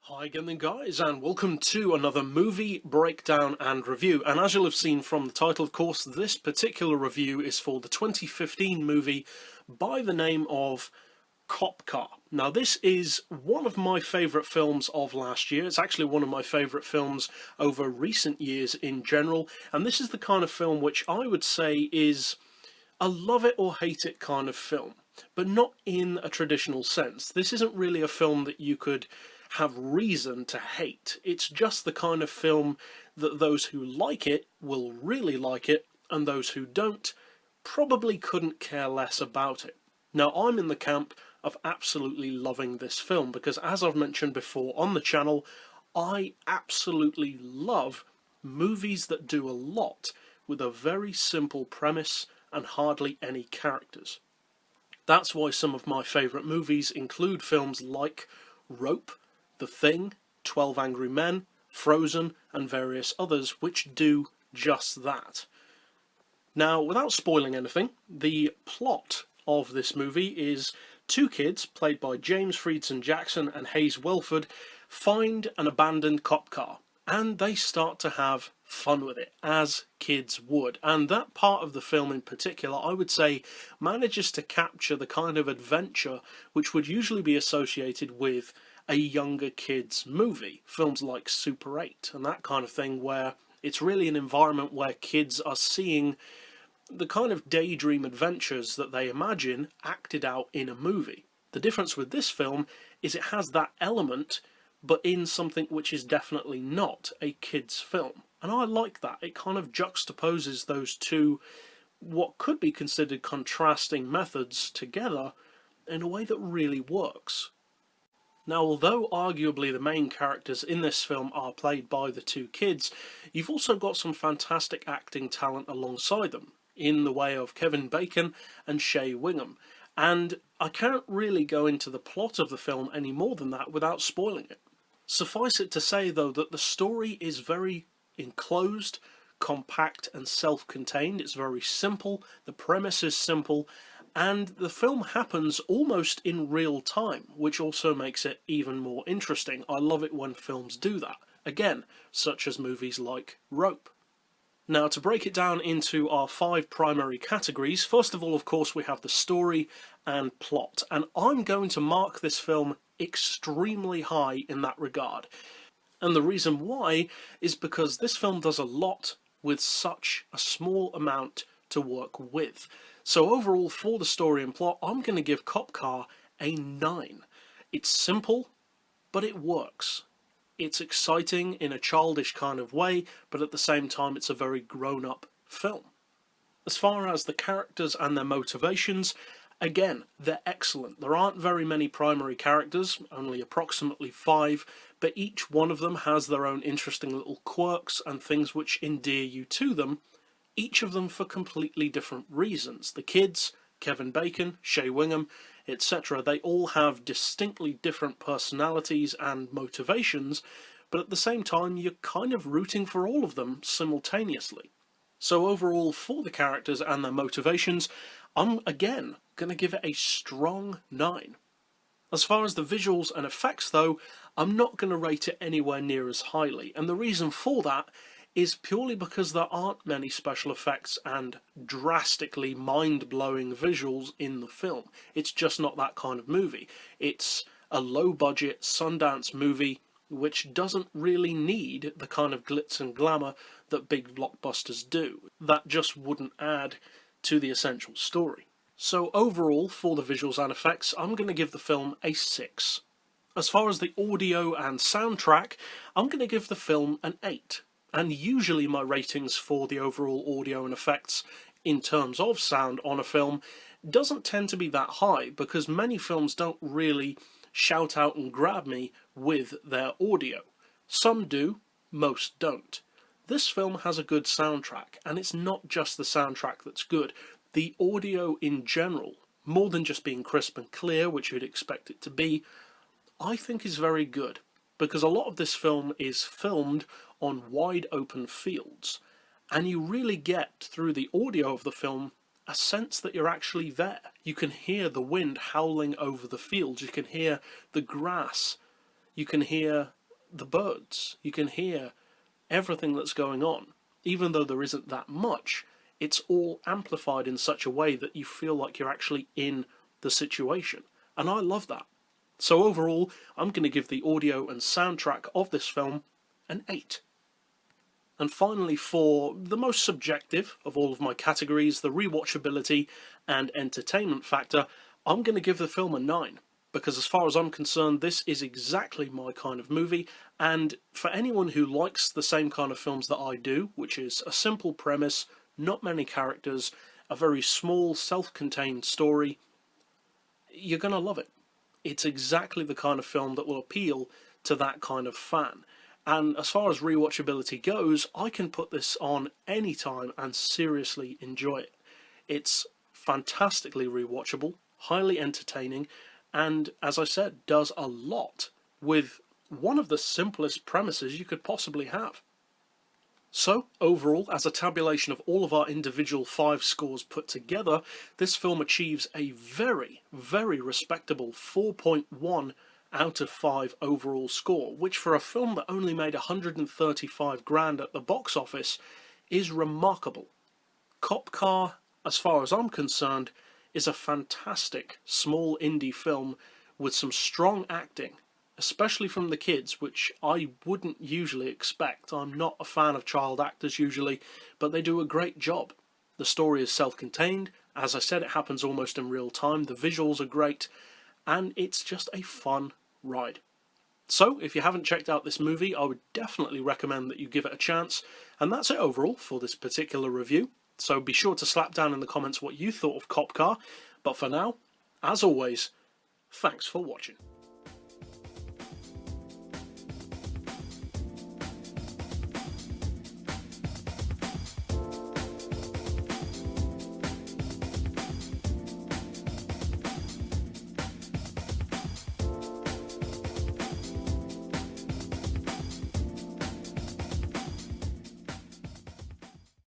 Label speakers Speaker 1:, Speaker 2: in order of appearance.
Speaker 1: Hi again then guys, and welcome to another movie breakdown and review. And as you'll have seen from the title, of course, this particular review is for the 2015 movie by the name of Cop Car. Now this is one of my favourite films of last year. It's actually one of my favourite films over recent years in general, and this is the kind of film which I would say is a love it or hate it kind of film, but not in a traditional sense. This isn't really a film that you could have reason to hate. It's just the kind of film that those who like it will really like it, and those who don't probably couldn't care less about it. Now, I'm in the camp of absolutely loving this film because, as I've mentioned before on the channel, I absolutely love movies that do a lot with a very simple premise and hardly any characters. That's why some of my favourite movies include films like Rope, The Thing, 12 Angry Men, Frozen, and various others which do just that. Now, without spoiling anything, the plot of this movie is two kids, played by James Freedson Jackson and Hayes Welford, find an abandoned cop car, and they start to have fun with it, as kids would. And that part of the film in particular, I would say, manages to capture the kind of adventure which would usually be associated with a younger kids movie, films like Super 8 and that kind of thing, where it's really an environment where kids are seeing the kind of daydream adventures that they imagine acted out in a movie. The difference with this film is it has that element, but in something which is definitely not a kids film. And I like that. It kind of juxtaposes those two, what could be considered contrasting methods, together in a way that really works. Now, although arguably the main characters in this film are played by the two kids, you've also got some fantastic acting talent alongside them, in the way of Kevin Bacon and Shea Wingham. And I can't really go into the plot of the film any more than that without spoiling it. Suffice it to say, though, that the story is very enclosed, compact and self-contained. It's very simple, the premise is simple, and the film happens almost in real time, which also makes it even more interesting. I love it when films do that. Again, such as movies like Rope. Now, to break it down into our 5 primary categories, first of all, of course, we have the story and plot. And I'm going to mark this film extremely high in that regard. And the reason why is because this film does a lot with such a small amount to work with. So overall, for the story and plot, I'm going to give Cop Car a 9. It's simple, but it works. It's exciting in a childish kind of way, but at the same time it's a very grown-up film. As far as the characters and their motivations, again, they're excellent. There aren't very many primary characters, only approximately 5, but each one of them has their own interesting little quirks and things which endear you to them, each of them for completely different reasons. The kids, Kevin Bacon, Shea Wingham, etc., they all have distinctly different personalities and motivations, but at the same time you're kind of rooting for all of them simultaneously. So overall, for the characters and their motivations, I'm again going to give it a strong 9. As far as the visuals and effects though, I'm not going to rate it anywhere near as highly, and the reason for that is purely because there aren't many special effects and drastically mind-blowing visuals in the film. It's just not that kind of movie. It's a low-budget Sundance movie which doesn't really need the kind of glitz and glamour that big blockbusters do. That just wouldn't add to the essential story. So overall, for the visuals and effects, I'm going to give the film a 6. As far as the audio and soundtrack, I'm going to give the film an 8. And usually my ratings for the overall audio and effects in terms of sound on a film doesn't tend to be that high, because many films don't really shout out and grab me with their audio. Some do, most don't. This film has a good soundtrack, and it's not just the soundtrack that's good. The audio in general, more than just being crisp and clear, which you'd expect it to be, I think is very good, because a lot of this film is filmed on wide open fields, and you really get, through the audio of the film, a sense that you're actually there. You can hear the wind howling over the fields, you can hear the grass, you can hear the birds, you can hear everything that's going on. Even though there isn't that much, it's all amplified in such a way that you feel like you're actually in the situation. And I love that. So overall, I'm going to give the audio and soundtrack of this film an 8. And finally, for the most subjective of all of my categories, the rewatchability and entertainment factor, I'm going to give the film a 9. Because as far as I'm concerned, this is exactly my kind of movie, and for anyone who likes the same kind of films that I do, which is a simple premise, not many characters, a very small, self-contained story, you're going to love it. It's exactly the kind of film that will appeal to that kind of fan. And as far as rewatchability goes, I can put this on anytime and seriously enjoy it. It's fantastically rewatchable, highly entertaining, and, as I said, does a lot with one of the simplest premises you could possibly have. So, overall, as a tabulation of all of our individual 5 scores put together, this film achieves a very, very respectable 4.1 out of 5 overall score, which for a film that only made 135 grand at the box office is remarkable. Cop Car, as far as I'm concerned, is a fantastic small indie film with some strong acting, especially from the kids, which I wouldn't usually expect. I'm not a fan of child actors usually, but they do a great job. The story is self-contained. As I said, it happens almost in real time. The visuals are great, and it's just a fun ride. So, if you haven't checked out this movie, I would definitely recommend that you give it a chance. And that's it overall for this particular review. So be sure to slap down in the comments what you thought of Cop Car. But for now, as always, thanks for watching.